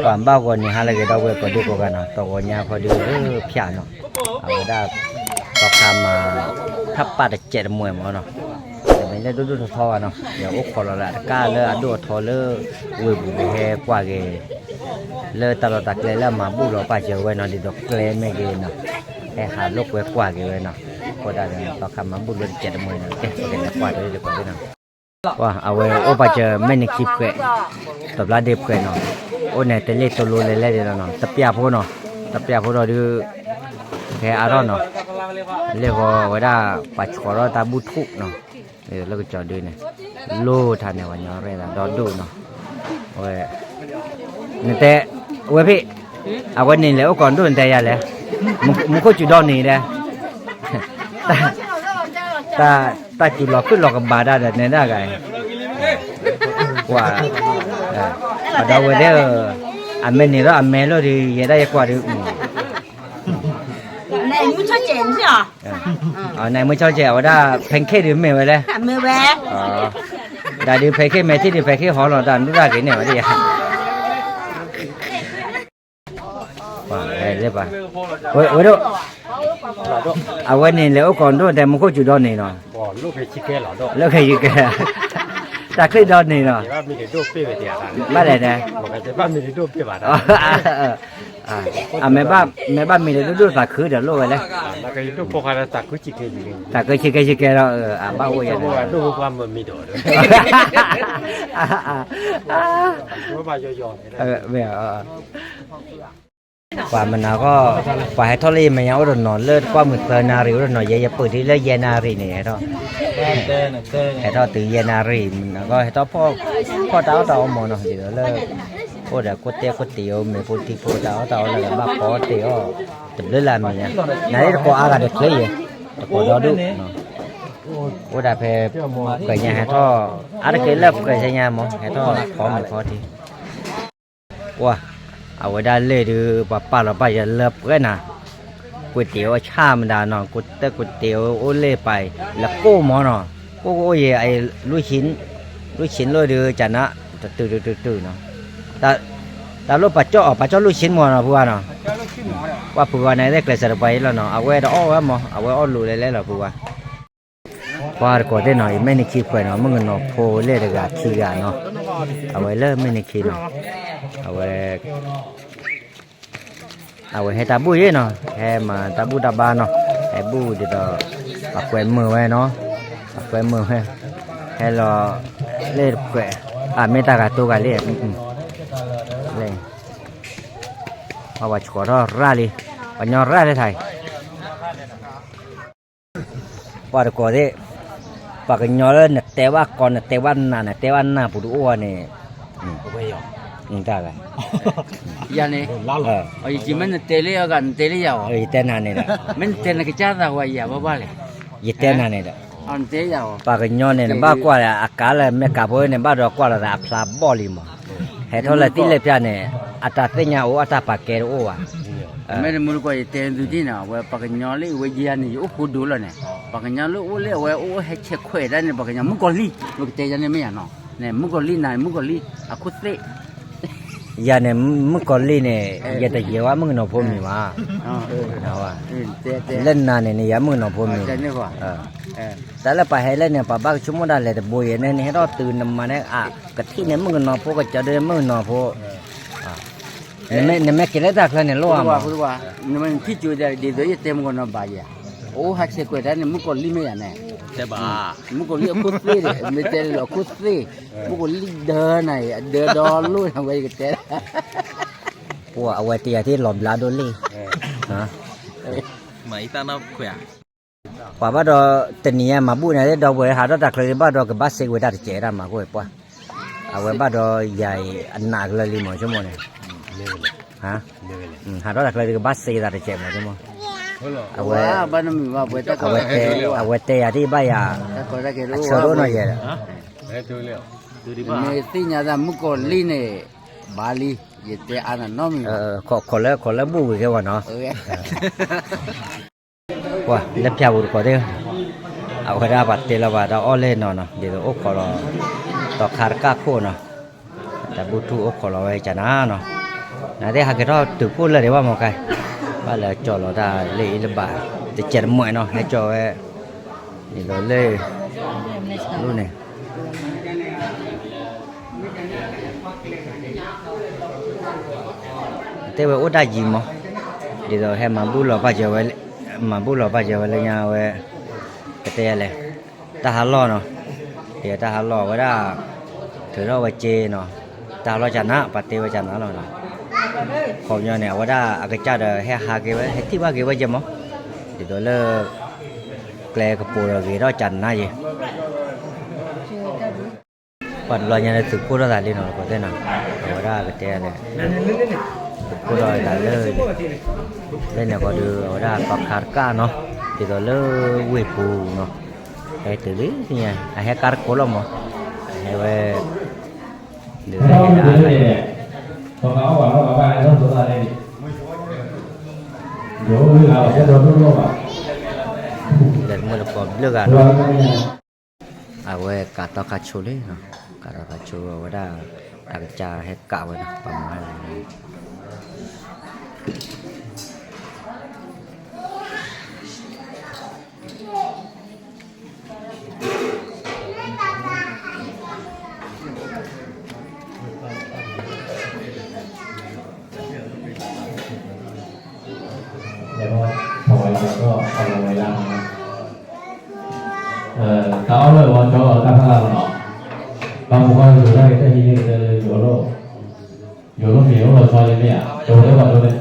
ก่อนบ้าก่อนนี่ฮะอะไรก็ได้เว้ยก็ดูกันเนาะตัวก่อนเนี่ยพอดีพี่เนาะเอาได้ต่อคำมาทับปัดเจ็ดมวยมั้งเนาะแต่ไม่ได้ดูทอเนาะเดี๋ยวอกคอเราละก้าเลยดูทอเลยวุ้ยบุ้ยแห่กว่าเกเลยตลอดตะเกลแล้วมาบุเราป้าเจอไว้เนาะดิดอกเกลไม่เกเนาะแค่หาลูกไว้กว่าเกเลยเนาะก็ได้ต่อคำมาบุเลยเจ็ดมวยเนาะเอ๊ะก็ได้กว่าเลยดีกว่าด้วยเนาะว่าเอาไว้โอ้ป้าเจอไม่ในคลิปเกตบลาเด็บเกเนาะโอ้เนี่ยแต่เล็กตัวรู้เลยเดี๋ยวเนาะตะเปียพวกเนาะตะเปียพวกเราดูแค่อารอนเนาะเรียกว่าได้ปัจจุบันตาบุทุกเนาะแล้วก็จอดดูเนี่ยโลทันเนี่ยวันนี้อะไรนะดอดูเนาะโอ้ยนี่แต่โอ้ยพี่เอาวันนี้แล้วก่อนดูแต่ยาเลยมึงก็จุดดอนนี่เลยตาจุดหลอกขึ้นหลอกกับบาดาเนี่ยได้ไงว่าเอาไว้เด้ออันเมนี่แล้วอันเมแล้วดียังได้กว่าดีnày muốn cho chén chứ à? Này mới cho chèo đã phèn khê được mèo đây. Mèo bé. Đã đi phèn khê mèo thì đi phèn khê họ là đàn ra cái này mà đi. Đây đây bà. Ôi đâu. À quên này nếu còn đâu thì mình có chủ đòn này rồi. Lúc phải chi kê lỏ đâu. Lúc phải chi kê. Ta cứ đòn này rồi. Mình để đốt bê về tiệt à. Bắt đây nè. Mình để đốt bê vào đó. Mẹ ba mình để đốt là khứ được luôn rồi đấy. Là cái đốt phô khai là ta cứ chi kê gì. Ta cứ chi kê đó bao ôi vậy. Đốt qua mà mình đổ được. Có bao giờ giòn. Mẹ và mình nào có phải thoát ly mà nhau rồi nó lên qua một tờ nari rồi nó dễ dễ bự đi lên dễ nari này thôi cái đó từ dễ nari mình có cái đó po tao mà nó gì đó lên po đã có tiêu mình po tao là ba có tiêu chụp lên làm gì nhá nãy có ai được cái gì có đó đúng po đã phải cái nhà hay thôi ăn cái lớp cái nhà mà hay thôi khó mình khó thì wowเอาไว้ได้เลยดูป้าเราไปจะเลิกกันนะก๋วยเตี๋ยวชามันดาเนาะก๋วยเตี๋ยวโอเล่ไปแล้วโก้หมอเนาะโก้โอ้ยไอ้ลูกชิ้นเลยดูจันนะตื่นเนาะแต่ลูกปัจจุลูกชิ้นหมอเนาะพูดว่าเนาะว่าพูดว่าในได้เกลือสารไปแล้วเนาะเอาไว้เราอ้อว่าหมอเอาไว้อ้อรู้เลยเราพูดว่าพอก่อนได้หน่อยไม่ในคลิปไปเนาะมึงเนาะโพเล่เด็กขี้กันเนาะเอาไว้เลิกไม่ในคลิปเนาะเอาไว้ให้ตาบุ้ยเนาะให้มาตาบุ้ตาบ้านเนาะให้บุ้ยเดี๋ยวปักแหวนมือไว้เนาะปักแหวนมือให้เราเล่นแหวนไม่ตากระตุกกันเล่นเล่นเอาไว้ชัวร์ร่าเลยวันยอร่าเลยไทยว่าเดี๋ยวก่อนดิปักยอเลยเนี่ยแต่ว่าก่อนเนี่ยแต่ว่าหน้าปุถุอ้วนเนี่ยนี่ได้เลยยันนี่ไอ้จิมันเตะเลยกันเตะเลยาวเต้นนั่นเนี่ยมันเตะนักจ้าตาวายาบ้าเลยเต้นนั่นเนี่ยอันเตะยาวปากย้อนเนี่ยบ้ากว่าอากาศเลยแม่กาบเนี่ยบ้าดอกกว่าละพลาบอลิมให้เท่าไรที่เล็บยาเนี่ยอัตราเตียโออัตราปากเกลโออ่ะไม่ได้มุลก็เตะดูดีนะว่าปากย้อนเลยว่าเยียนี่โอ้พูดดูแล้วเนี่ยปากย้อนเลยโอ้เลยว่าโอ้ให้เช็คคุยได้เนี่ยปากย้อนมุกอลีมุกเตะยันเนี่ยไม่อย่างเนาะเนี่ยมุกอลีนายมุกอลีอะคุเตยาเนี่ยมึงก่อนลีเนี่ยยาแต่เยาว่ามึงนอพูมีมาเนาะว่าเล่นนานเนี่ยยามึงนอพูมีแต่ละไปให้เล่นเนี่ยป้าบ้าชั่วโมงได้เลยแต่บุยเนี่ยให้เราตื่นมาเนี่ยกะทิเนี่ยมึงนอพูก็จะเดินมึงนอพูเนี่ยแม่กินแล้วจากเนี่ยรู้ว่าเนี่ยมันที่จูได้ดีด้วยเต็มกันนะบ่ายโอ้ฮักเสกได้เนี่ยมึงก่อนลีไม่อย่างเนี่ยแต่บ้ามุกลีคุซีไม่เตะหรอกคุซีมุกลีเดินไหนเดินดอนลุยทำไว้กันเตะพวกเอาไว้ตีที่หลอมลาโดลี่ฮะไม่ตาหน้าขวาป่าบ้าดอตนี้มาบุญเนี่ยดอกบัวหาดอกตะเคยบ้าดอกกับบ้าเสกไว้ได้เจ๋อมาก็ไอ้ป่ะเอาไว้บ้าดอใหญ่อันหนักเลยหมอชั่วโมงเนี่ยฮะหาดอกตะเคยกับบ้าเสกได้เจ๋อมาชั่วโมงเอาไว้บ้านมีว่าเปิดตะเอาไว้เตะที่บ้านสรุปหน่อยเลยเนี่ยที่เนี่ยจะมุกลีเนี่ยบาลีเยเตะอันนั้นน้องมีคนละบุ้ยแค่ว่าเนาะว่าเล็บยาวก็ได้เอาไว้ได้บัดเตะละว่าเราอ้อเล่นเนาะเดี๋ยวโอ้ขอเราต่อคาร์ก้าโคเนาะแต่บุตรโอ้ขอเราไว้จะน่าเนาะ nãy thế hai cái đó từ phút là để vào một cái ba là cho nó ra lấy là bà để chèn muội nó hay cho ấy thì nó lấy luôn này thế vậy út đại gì mà thì rồi hay mà bù lò bao giờ vậy mà bù lò bao giờ vậy là nhau vậy cái thế này ta há lò nó thì ta há lò với đã thử đâu vậy chê nó ta lo chắn á bát tiêu với chắn á rồi còn nhau này với đã cái cha đời hay hai cái vậy hết thì ba cái bây giờ mà thì rồi là cái bùa rồi cái đó chắn na gì còn lo nhà này thực cô đó là đi nó có thế nào với đã cái thế này cô rồi là lên là có đưa ở đây có khát cá nó thì rồi lơ quỳ phù nó cái từ lý thì nha hay cá cố lắm mà hay về được cái đá còn áo vào nó ba nó tụi ta đây vô như là cái đồ nó luôn à để mua được còn lơ gà à về cá to cá chua đấy nó cá to cá chua ở đây đặc trà hay cạo vậy đó bằng haiเดี๋ยวถอยก็เอาลงไปล่างนะเขาเอาเลยว่าเขาเอาตั้งข้างล่างเนาะบางคนก็อยู่ได้แต่ทีนี้จะอยู่โลกอยู่โลกเหนียวเราซอยเลยเนี่ยโดนได้ป่ะโดนเลย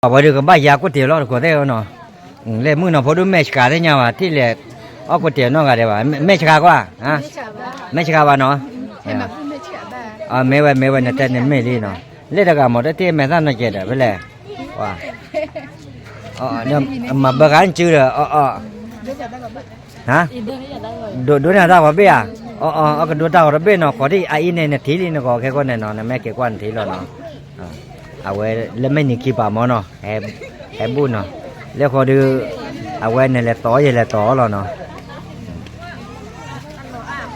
bây giờ cái bài giá của tiền đó của thế nó lên mưa nó phải đúng mấy cả thế nhau à thì là ở của tiền nó cái đấy mà mấy cả quá à mấy cả quá nó mấy vậy nó tên mấy đi nó lấy được cả một cái tiền mấy thằng nó chết rồi vậy là nhưng mà bữa ăn chưa rồi hả đôi nào tao có biết à cái đôi tao có biết nó có đi ai này thì đi nó có cái con này nó mấy cái quan thì nó à vậy lên mấy những kia bảo món nó em buồn nó lấy khó đưa à vậy này là tỏ vậy là tỏ rồi nó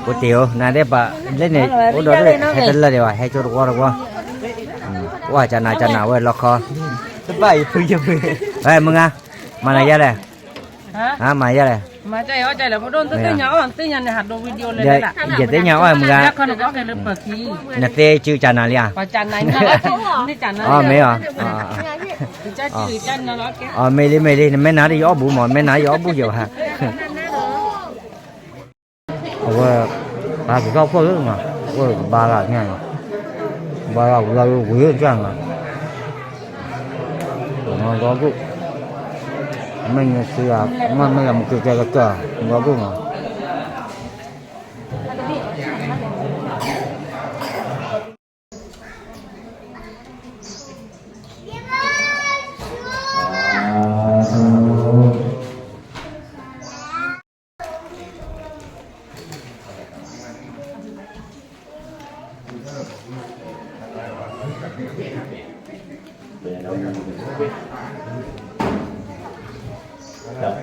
cô tiểu này đấy bà lên này cô đó đấy hay tên là điều hay cho được qua qua chả nào vậy lo khó vậy thôi chứ vậy mừng à mà này ra đây hả mà ra đây mà chạy là một đôi tới nhà này hạt đồ video lên đấy là giờ tới nhau rồi mừng à con nó có cái lớp bậc gì nè tê chưa chả nào liền và chăn này nó đi chăn nó mấy à cha chỉ chăn nó cái mấy đi mấy nãy đi gió bù mòn mấy nãy gió bù nhiều hả bà cái cao phơi mà bà là nghe bà là quý chăng à nó có cũng mình xưa mình làm một cái cờ có cũng mà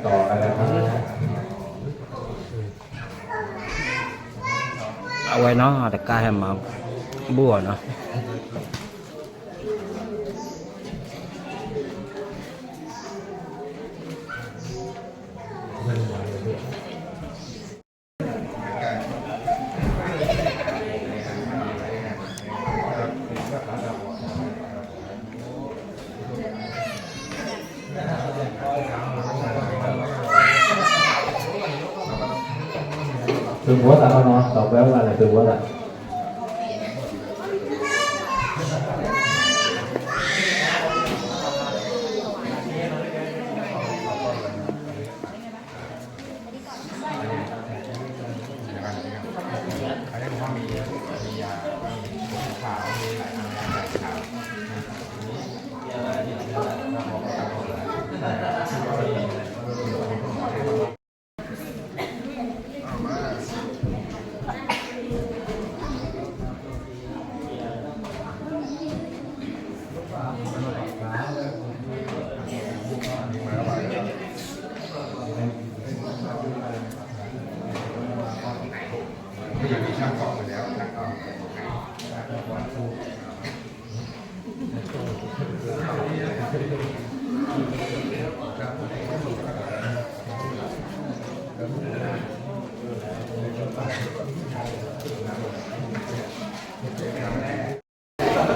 ต่อกันนะครับ เอาไว้เนาะแต่กล้าให้มาบัวเนาะTương Quốc à nó đọc béo là Tương Quốc à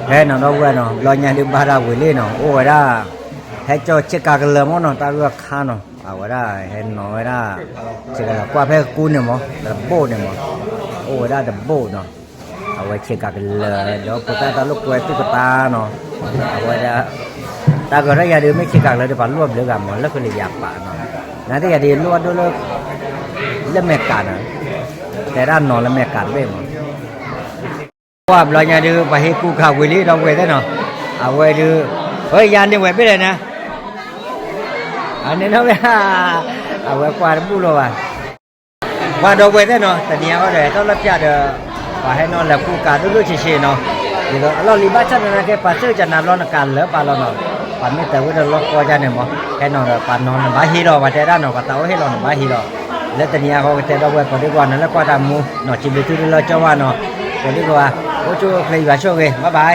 he nó đâu quên nó lo nhà đi ba ra quỷ lên nó ôi ra he cho chiếc cà cái lợn nó ta vừa khá nó ôi ra he nói ra chỉ là qua phe cún này mà là bố này mà ôi ra là bố nó ôi chiếc cà cái lợn đó cô ta lúc quay tức ta nó ôi ra ta gọi ra đi mấy chiếc cà lợn để bán luôn được cả mà lúc cái này giặc bạn nó nãy thì đi luôn đó lên mẹ cả nữaแต่ด้านนอนแล้วแม่กัดเว้ยมั้งว่าเราเนี่ยดูไปให้กูข่าววิลลี่เราเว้ยได้เนาะเอาเว้ยดูเฮ้ยยานนี่เว้ยไปเลยนะอันนี้เนาะเว้ยเอาเว้ยกว่าบุโรว่ะว่าเราเว้ยได้เนาะแต่เนี่ยก็เลยต้องรับผิดว่าให้นอนแล้วกูกาดูๆเฉยๆเนาะเดี๋ยวเราลีบ้าชันนะแค่ปัสจะนำร้อนกันเหลือปลาเราเนาะปันไม่แต่ว่าเราล็อกก็จะเนี่ยมั้งแค่นอนปันนอนบ้าฮีโร่มาแต่ด้านนอนก็เต้าให้เราบ้าฮีโร่แล้วตอนนี้เขาจะเราเว้ยพอดีกว่านั้นแล้วก็ทำมูเนาะจิบดูดูเราเจ้าว่าเนาะพอดีกว่าโอ้ช่วยใครว่าช่วยบ๊ายบาย